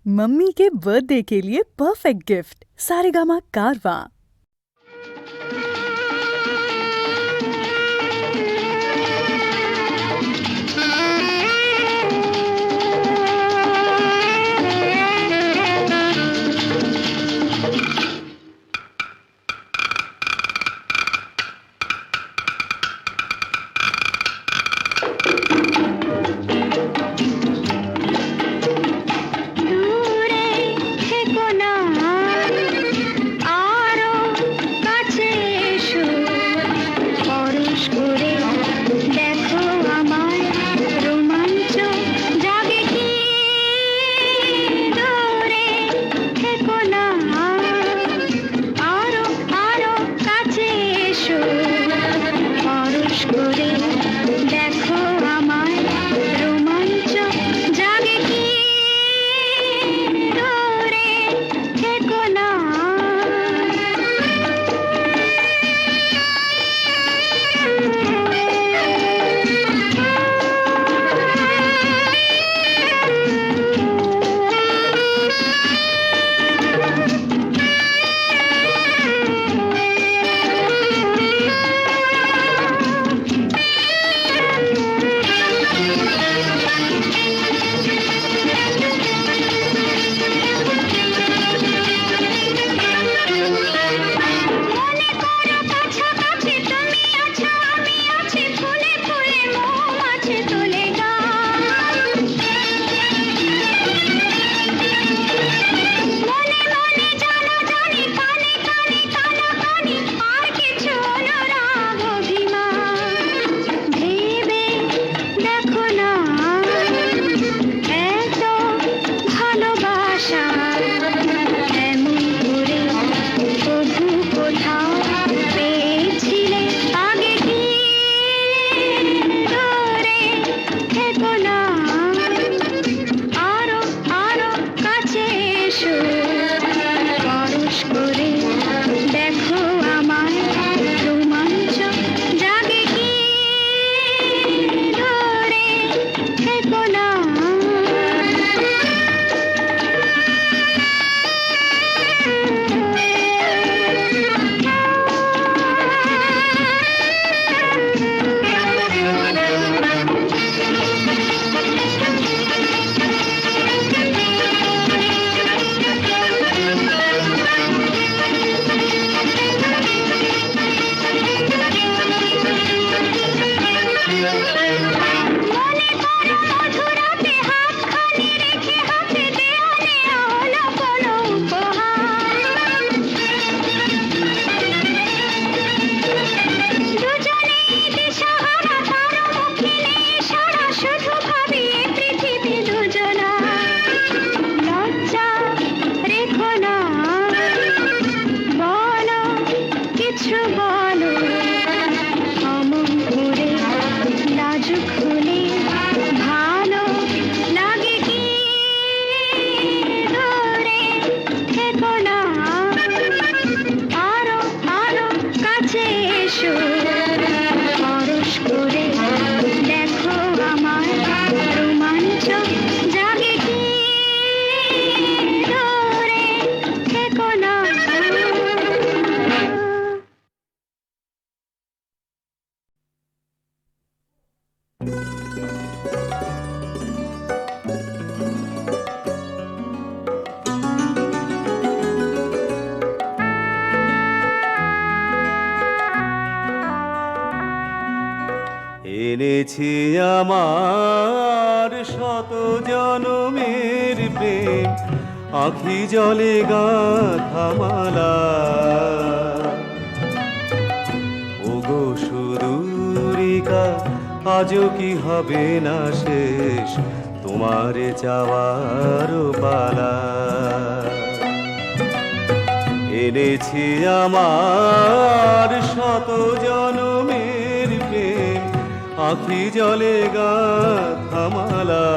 Mummy के birthday के लिए परफेक्ट गिफ्ट सारेगामा कारवां। এনেছি আমার শত জনমের প্রেম, আঁখি জলে গাঁথা মালা। ওগো সুদূরিকা, আজও কি হবে না শেষ তোমারে চাওয়ার পালা। এনেছি আমার শত জনমের প্রেম, আঁখি জলে গাঁথা মালা।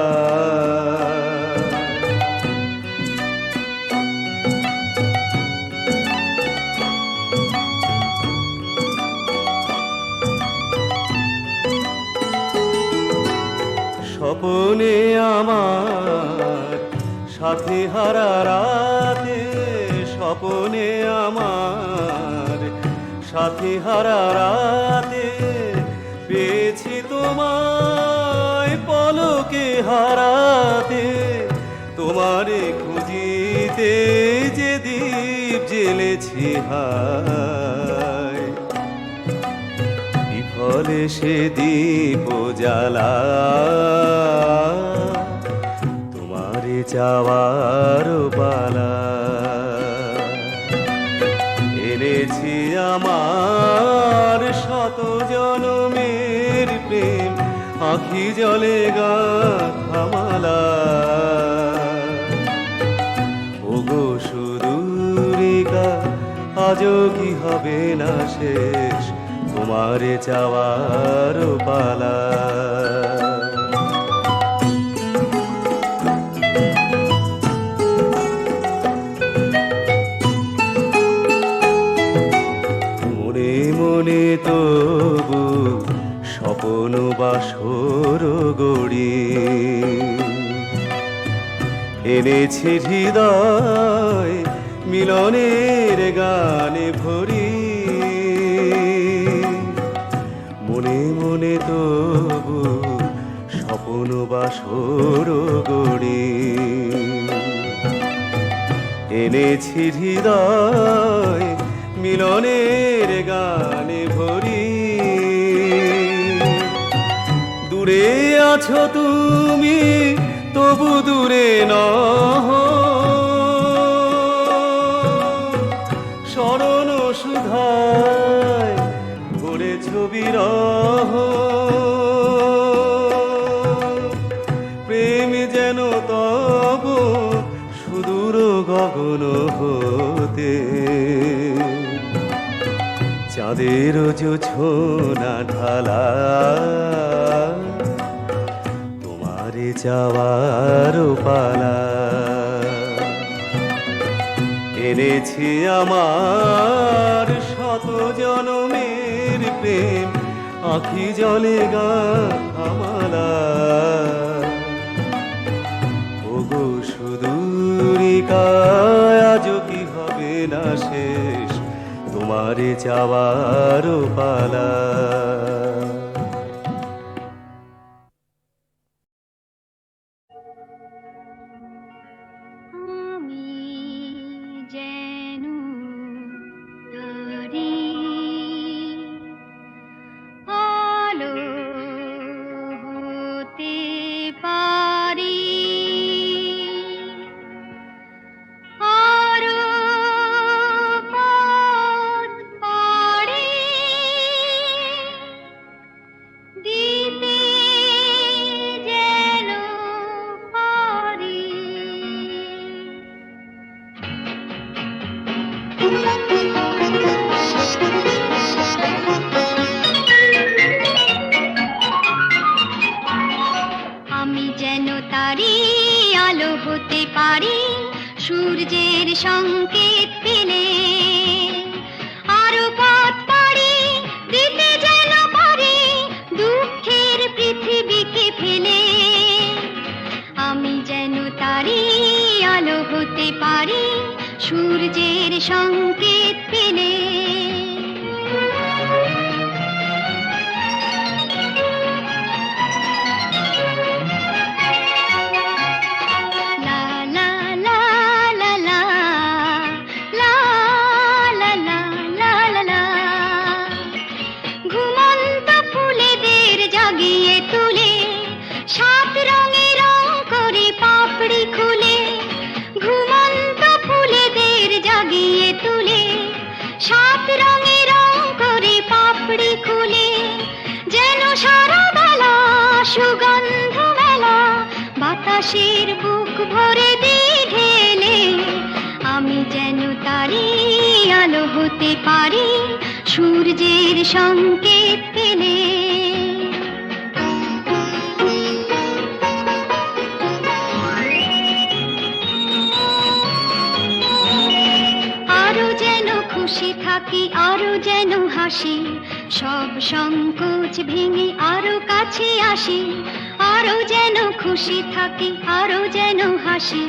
স্বপনে আমার সাথী হারা রাতে স্বপনে আমার, সাথী হারা রাতে পেয়েছি তোমায় পলকে হারাতে, তোমারে খুঁজিতে যে দীপ জ্বেলেছি হায়, বিফলে সে দীপ জ্বালা তোমারে চাওয়ার পালা। এনেছি আমার শত জনমের প্রেম, আঁখি জলে গাঁথা মালা। ওগো সুদূরিকা আজও কি হবে না শেষ, তোমারে চাওয়ার পালা। মনে মনে তবু স্বপন বাসর গড়ি, এনেছি হৃদয় মিলনের গানে ভরি। মনে মনে তবু স্বপন বাসর গড়ি, এনেছি হৃদয় মিলনের গানে ভরি। দূরে আছো তুমি তবু দূরে নহ, স্মরণ সুধায় ভরেছ বিরহ। প্রেম যেন তব সুদূর গগন হতে, চাঁদের জোছনা ঢালা তোমারে চাওয়ার পালা। এনেছি আমার শত জনমের প্রেম, আঁখি জলে গাঁথা মালা। ওগো সুদূরিকা আজও কি হবে না শেষ, তোমারে চাওয়ার পালা। সূর্যের সংকেত পেলে আরো পথ পাড়ি দিতে যেন পারি দুঃখের পৃথিবীকে ফেলে। আমি যেন তারি আলো হতে পারি সূর্যের সংকেত পেলে। সুগন্ধ মেলা বাতাসের বুক ভরে দিয়ে ঢেলে আমি যেন তারি আলো হতে পারি সূর্যের সংকেত পেলে। আরো যেন খুশি থাকি আরো যেন হাসি সব সংকোচ ভেঙে আরো কাছে আসি। আরো যেন খুশি থাকি আরো যেন হাসি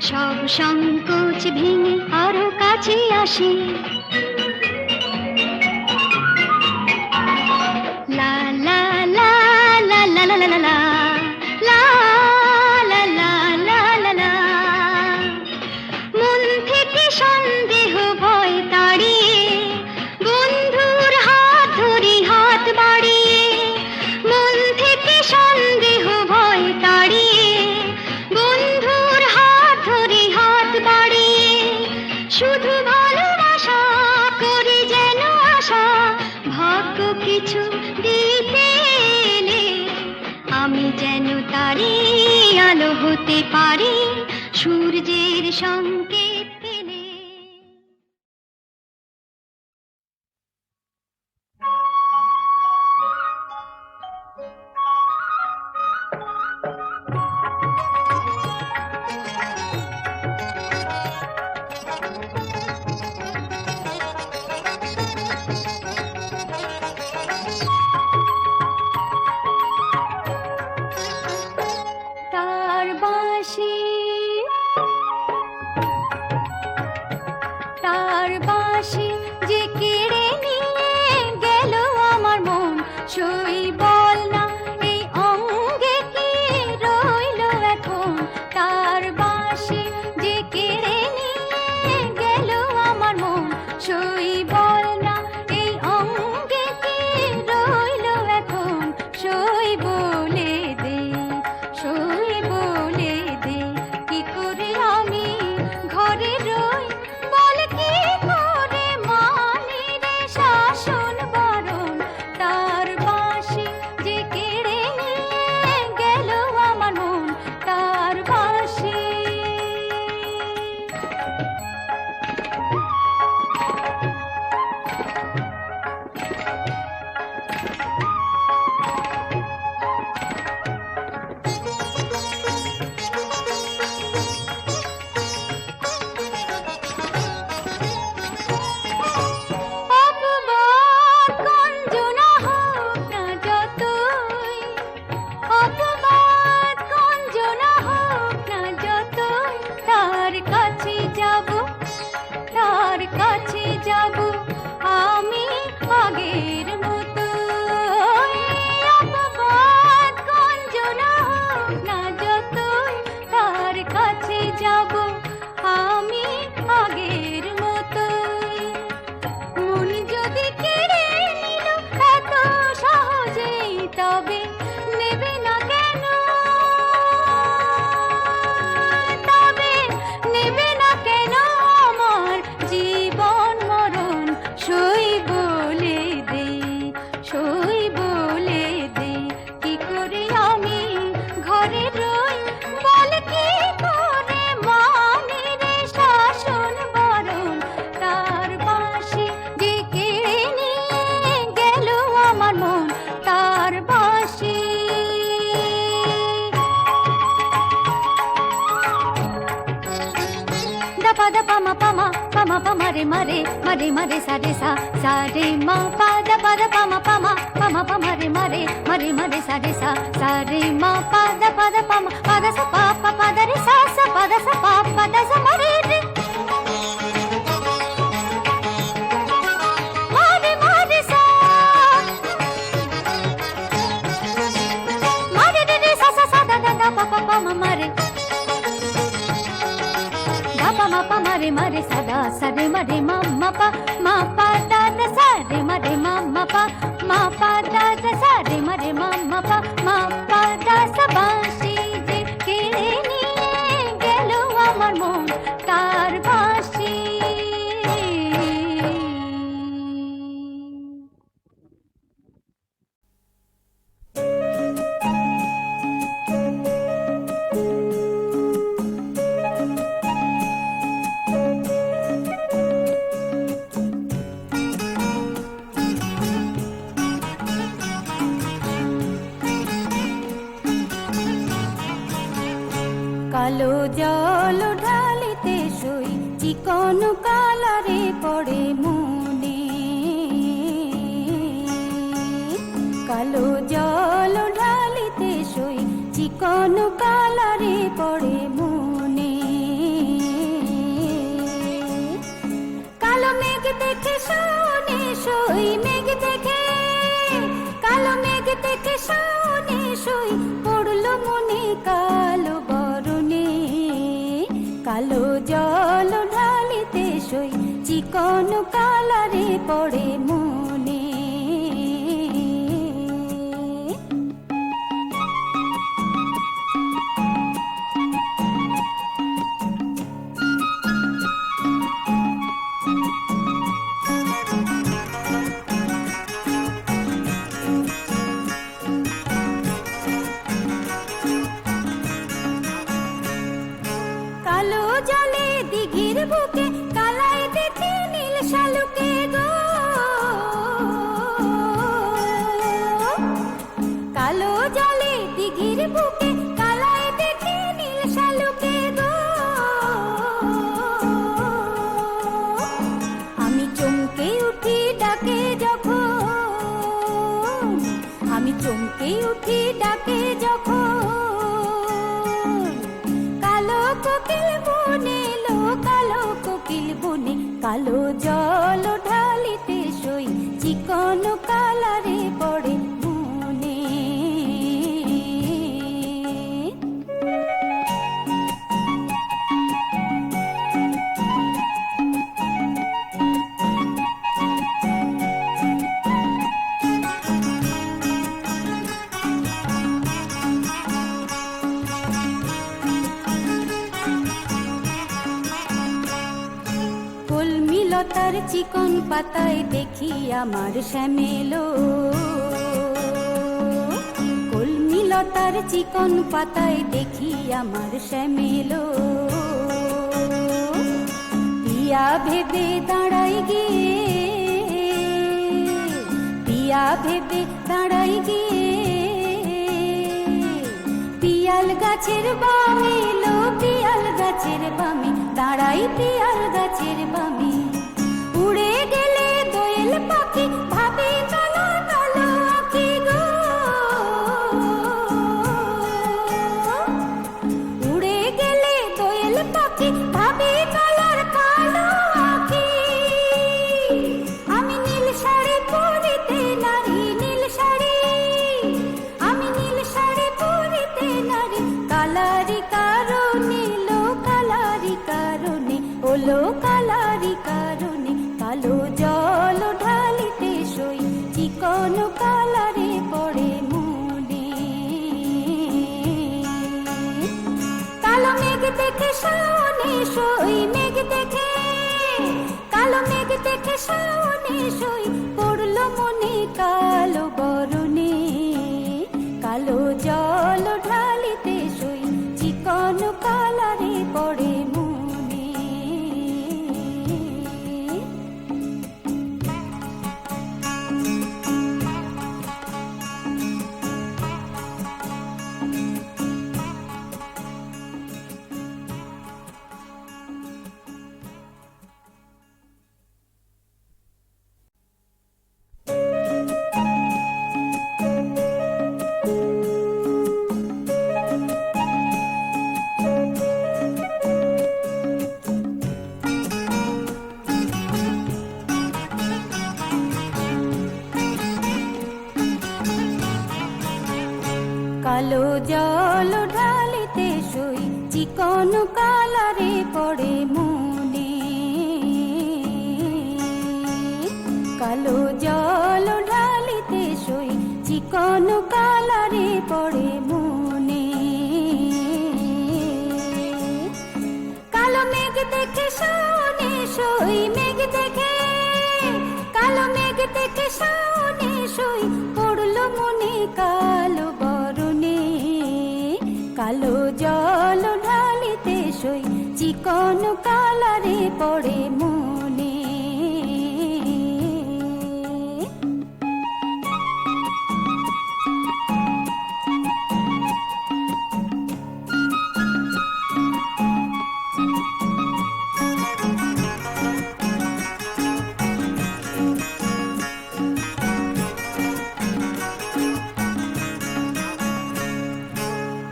সব সংকোচ ভেঙে আরো কাছে আসি। লা লা লা লা লা লা লা লা লা লা লা লা লা লা লা। মন থেকে সন্দেহ ভয় তাড়িয়ে বন্ধুর হাত ধরি হাত বাড়িয়ে, মন থেকে সন্দেহ ভয় তাড়িয়ে বন্ধুর হাত ধরি হাত বাড়িয়ে, শুধু ভালোবাসা করি যেন আশা ভাগ্য কিছু দিতে এলে আমি যেন তারি আলো হতে পারি সূর্যের সংকেত পেলে। তার বাঁশি যে কেড়ে নিয়ে গেল আমার মন, সই বল না এই অঙ্গে কি রইল এখন। তার বাঁশি যে কেড়ে নিয়ে গেল আমার মন, সই বল না এই অঙ্গে কি রইল এখন। সই বলে দে, সই বলে দে, কি করে আমি ঘরে রই, বল কি করে মানি রে শাসন বারণ। তার বাঁশি যে কেড়ে নিয়ে গেল আমার মন, তার বাঁশি। অপবাদ গঞ্জনা হোক না যতই, অপবাদ গঞ্জনা হোক না যতই, তার কাছে যাব, তার কাছে যাব আমি আগের মতোই। অপবাদ গঞ্জনা হোক না যতই, তার কাছে যাব আমি আগের মতোই। মন যদি কেড়ে নিল এত সহজেই, তবে নেবে না কেন, তবে নেবে না কেন আমার জীবন মরণ। সই বলে দে, সই বলে দে, কি করে আমি ঘরে রই, বল কি করে মানি রে শাসন বারণ। তার বাঁশি যে কেড়ে নিয়ে গেল আমার মন, তার বাঁশি। দপা দপা মা পামা পামা পামা রে মারে মারে মারে সারে সা সারে মা পা দপা দপা মা পামা পামা পামা রে মারে মারে মারে সারে সা সারে মা পা দপা দপা মা পা দ সা পা পা পা দ রে সা সা পা দ সা পা পা দ সা মারে রে মারে মারে সা মারে রে রে সা সা সা দা দা দা পা পা পা মা মারে pa ma pa ma re sa da sa re ma pa da da sa re ma pa da da sa re ma pa da sa বাঁশি যে কেড়ে নিয়ে গেল আমার মন, তার বাঁশি। কালো জল ঢালিতে সই চিকন কালারে পড়ে মনে, কালো জল ঢালিতে সই চিকন কালারে পড়ে মনে। দেখে শাওনে সই পড়লো মনে কালো বরণে, কালো জল ঢালিতে সই চিকন কালারে পড়ে মনে। কালো জলে দিঘির বুকে কালাই দেখে নীল শালুকে গো, কালো জলে দিঘির বুকে কালাই দেখে নীল শালুকে গো। আমি চমকে উঠি ডাকে যখন, আমি চমকে উঠি ডাকে যখন, কালো কোকিল বনে লো কালো কোকিল বনে, কালো জল ঢালিতে সই চিকন কালারে পড়ে মনে। কলমিলতার চিকন পাতায় দেখি আমার শ্যামেলো, কলমিলতার চিকন পাতায় দেখি আমার শ্যামেলো, পিয়া ভেবে দাঁড়াই গিয়ে, পিয়া ভেবে দাঁড়াই গিয়ে, পিয়াল গাছের বামে লো পিয়াল গাছের বামে, দাঁড়াই পিয়াল গাছের বামে। উড়ে গেলে দোয়েল পাখি ভাবে কালো কালো আঁখি গো, উড়ে গেলে দোয়েল পাখি ভাবে কালার কালো আঁখি। আমি নীল শাড়ি পরিতে নারী নীল শাড়ি, আমি নীল শাড়ি পরিতে নারী, কালারি কারণে লো কালারি কারণে, ওলো কালারি কারণে, কালো জল ঢালিতে সই চিকন কালারে পড়ে মনে। কালো মেঘ দেখে শাওনে সই মেঘ দেখে, কালো মেঘ দেখে শাওনে সই পড়লো মনে কালো বরণে, কালো জল ঢালিতে সই চিকন কালারে পড়ে মনে। কালো জল ঢালিতে সই চিকন কালারে পড়ে মনে, কালো জল ঢালিতে সই চিকন কালারে পড়ে মনে। কালো মেঘ দেখে শাওনে সই মেঘ দেখে, কালো মেঘ দেখে শাওনে সই পড়লো মনে কালো বরণে, কালো জল ঢালিতে সই চিকন কালারে পড়ে মনে।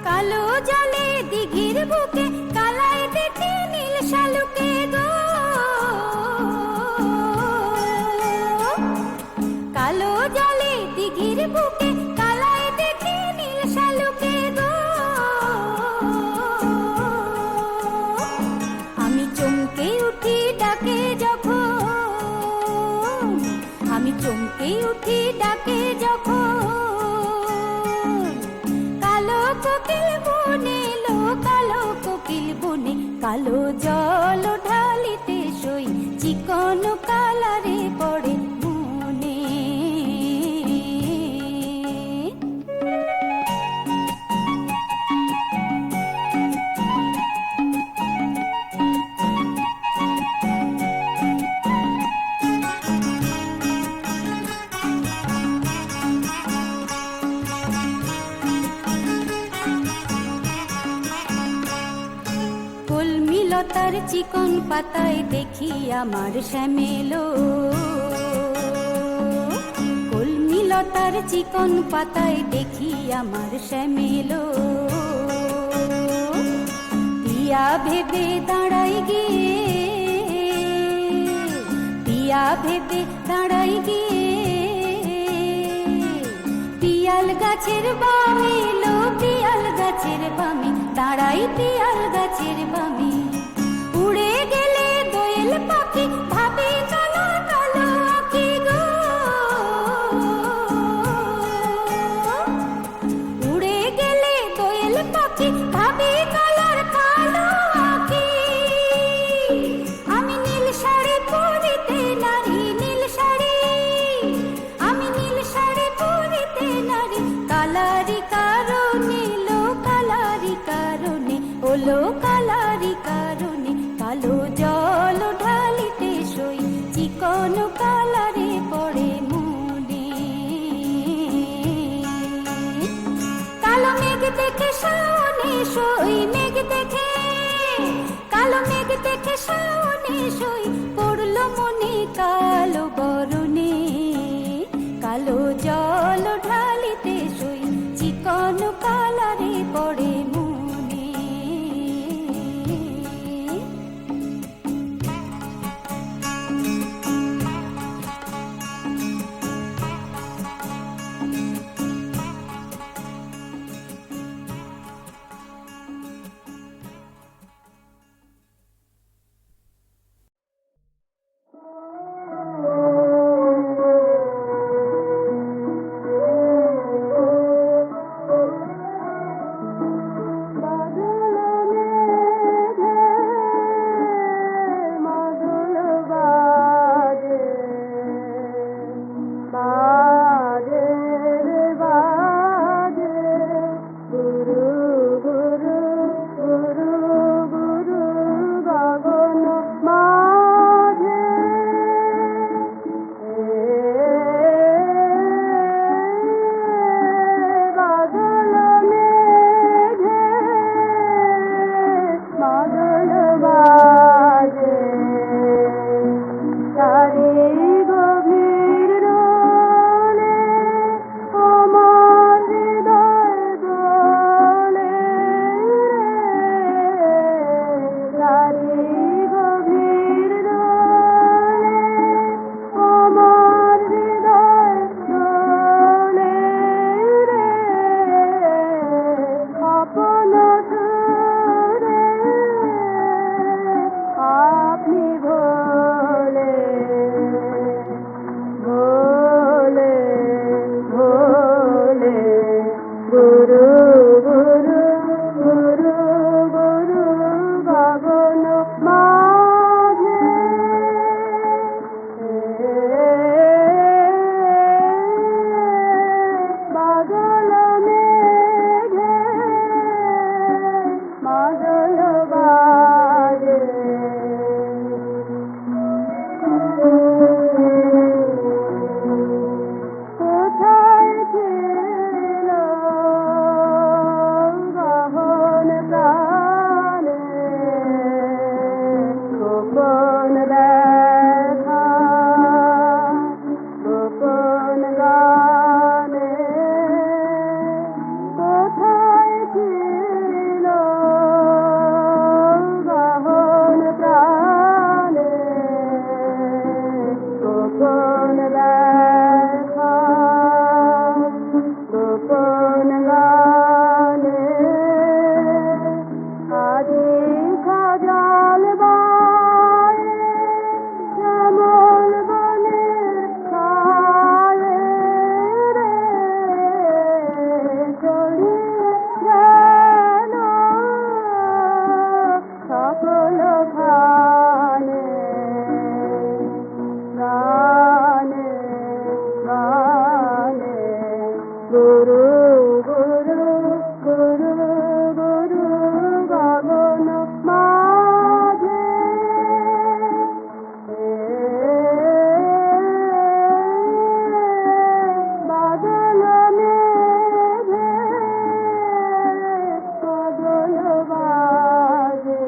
কালো জলে দিঘির বুকে কালাই দেখে নীল শালুকে গো, চমকে উঠি ডাকে যখন, আমি চমকে উঠি ডাকে যখন, কালো কোকিল বনে লো, কালো কোকিল বনে, কালো জল ঢালিতে সই, চিকন কালারে পড়ে মনে। কলমিলতার চিকন পাতায় দেখি আমার শ্যামেলো, কলমিলতার চিকন পাতায় দেখি আমার শ্যামেলো, পিয়া ভেবে দাঁড়াই গিয়ে, পিয়া ভেবে দাঁড়াই গিয়ে, পিয়াল গাছের বামে লো, পিয়াল গাছের বামে দাঁড়াই, পিয়াল গাছের বামে। উড়ে গেলে দোয়েল পাখি ভাবে কালো কালো আঁখি গো, উড়ে গেলে দোয়েল পাখি ভাবে কালার কালো আঁখি। আমি নীল শাড়ি পরিতে নারী, নীল শাড়ি, আমি নীল শাড়ি পরিতে নারী, কালারি কারণে লো, কালারি কারণে ওলো, কালারি কারণে, কালো জল ঢালিতে সই, চিকন কালারে পড়ে মনে। কালো মেঘ দেখে শাওনে সই, মেঘ দেখে, কালো মেঘ দেখে শাওনে সই, পড়লো মনে কালো বরণে, কালো জল ঢালিতে সই, চিকন কালারে পড়ে মনে। গানে গানে গানে গুরু গুরু গুরু গুরু গগন মাঝে বাদল মেঘে বাদল বাজে।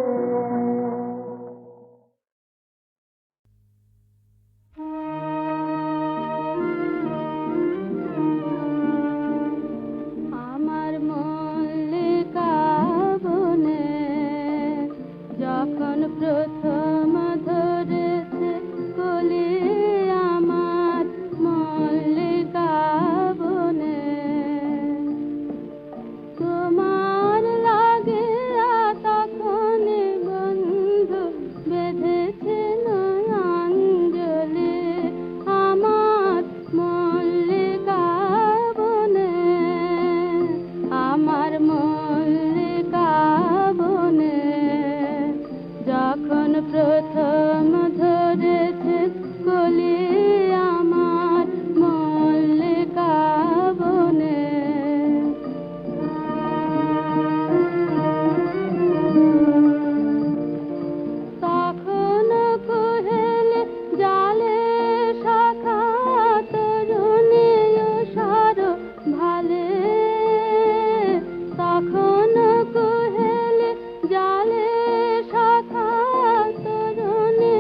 আমার মল্লিকা বনে যখন প্রথম ধরেছে কলি আমার মল্লিকা বনে তোমার লাগে তখন বন্ধু বেঁধেছে নয়াঞ্জলি আমার মল্লিকা বনে আমার মল্লিকা বনে যখন প্রথম ধরেছে কলি আমার মল্লিকা বনে তখন কোহেলে জালে শাখা তরুণী সার ভালে তখন কোহেলে জালে শাখা তরুণী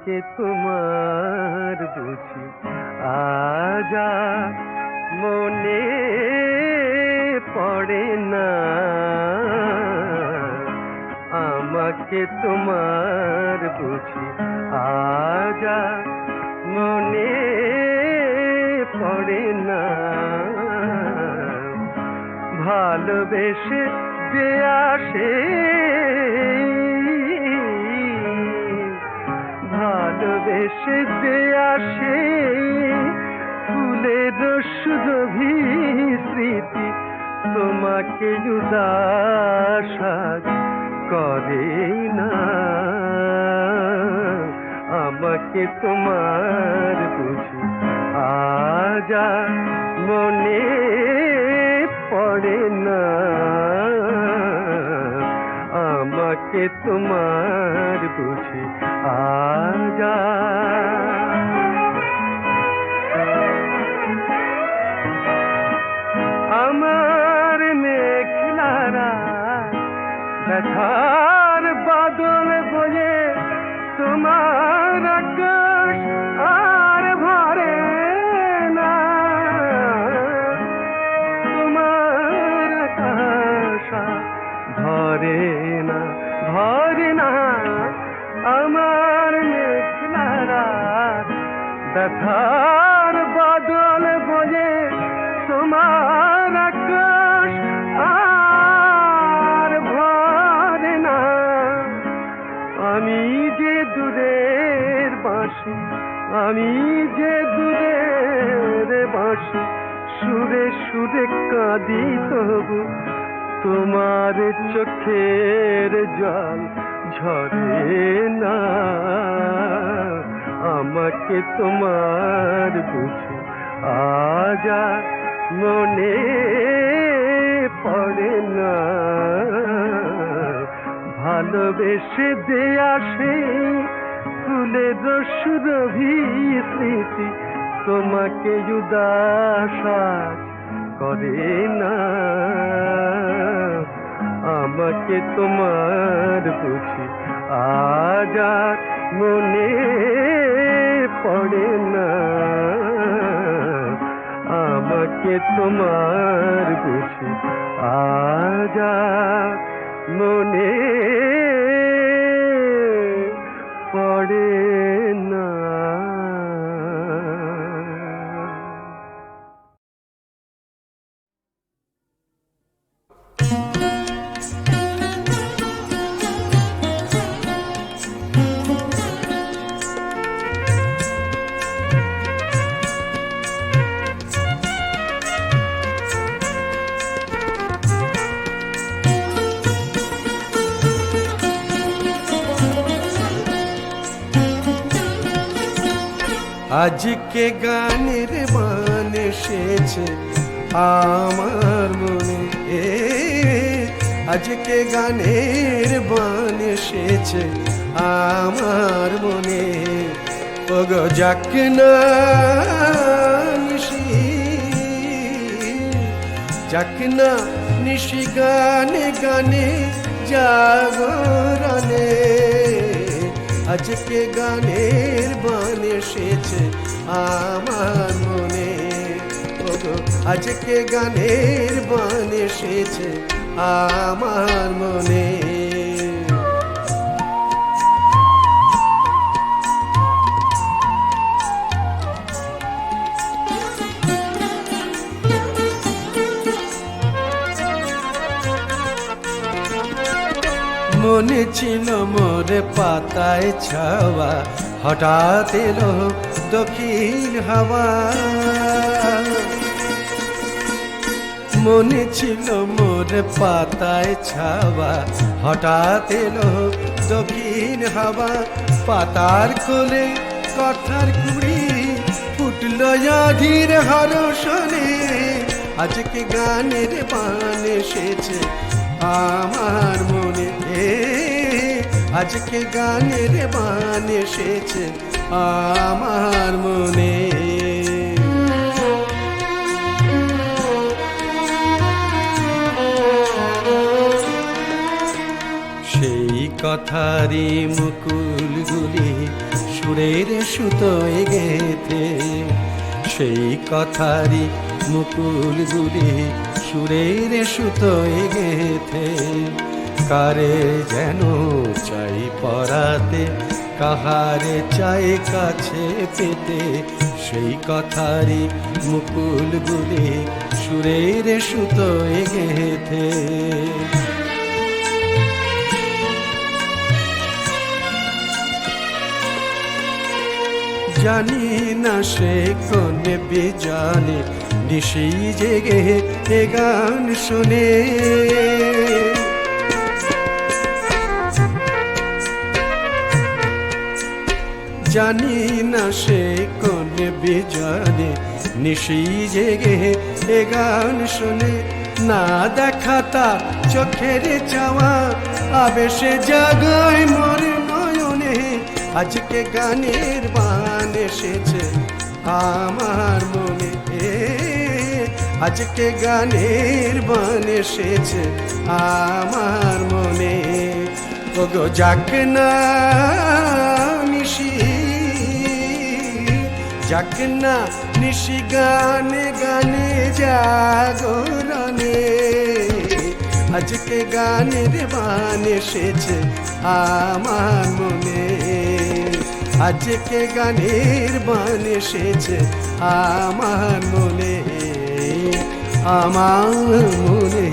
আমাকে তোমার বুঝি আজ আর মনে পড়ে না, আমাকে তোমার বুঝি আজ আর মনে পড়ে না। ভালোবেসে যে আসে, ভালোবেসে যে আসে ফুলের সুরভি স্মৃতি, তোমাকে উদাস আজ করে না, আমাকে তোমার বুঝি আজ আর মনে পড়ে না, আমাকে তোমার বুঝি আজ আর। আমার মেঘলারা ব্যথার বাদল বয়ে তোমার আকাশ আর ভরে না, তোমার আকাশ ভরে না, ভরে না। আমার মেঘলারা ব্যথার বাদল বয়ে তোমার আকাশ আর ভরে না। আমি যে দূরের বাঁশি, আমি যে দূরের বাঁশি, সুরে সুরে কাঁদি তবু তোমার চোখের জল ঝরে না, আমাকে তোমার বুঝি আজ আর মনে পড়ে না। ভালোবেসে যে আসে ফুলের সুরভি স্মৃতি, তোমাকে উদাস আজ করে না, আমাকে তোমার বুঝি আজ আর মনে পড়ে না, আমাকে তোমার বুঝি আজ আর মনে পড়ে না। আজকে গানের মান এসেছে আমার মনে, আজকে গানের বান এসেছে আমার মনে। ওগো যাক না নিশি, যাক না নিশি গানে গানে জাগরণে, আজকে গানের বান এসেছে আমার মনে। ওগো আজকে গানের বান এসেছে আমার মনে। মনে ছিল মোর পাতায় ছাওয়া, হঠাৎ এলো দক্ষিণ হাওয়া। মনে ছিল মোর পাতায় ছাওয়া, হঠাৎ এলো দক্ষিণ হাওয়া। পাতার কোলে কথার কুড়ি ফুটল অধীর হরষণে, আজকে গানের বান এসেছে আমার মনে। আজকে গানের বান এসেছে আমার মনে। সেই কথারই মুকুলগুলি সুরের সুতোয় গেথে, সেই কথারই মুকুলগুলি সুরের সুতোয় গেথে, কারে যেন চাই পরাতে, কাহারে চাই কাছে পেতে, সেই কথারই মুকুলগুলি সুরের সুতোয় গেথে। জানি না সে কোন বেজানে নিশি জেগে এ গান শুনে, জানি না সে কোন বেজানে নিশি জেগে এ গান শুনে, না দেখা তার চোখের চাওয়া আবেশে জাগায় মোর নয়নে, আজকে গানের বান এসেছে আমার মনে, আজকে গানের বান এসেছে আমার মনে। ওগো যাক না নিশি, যাক না নিশি গানে গানে জাগরণে, আজকে গানের বান এসেছে আমার মনে, আজকে গানের বান এসেছে আমার মনে, আমার মনে,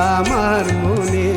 আমার মনে।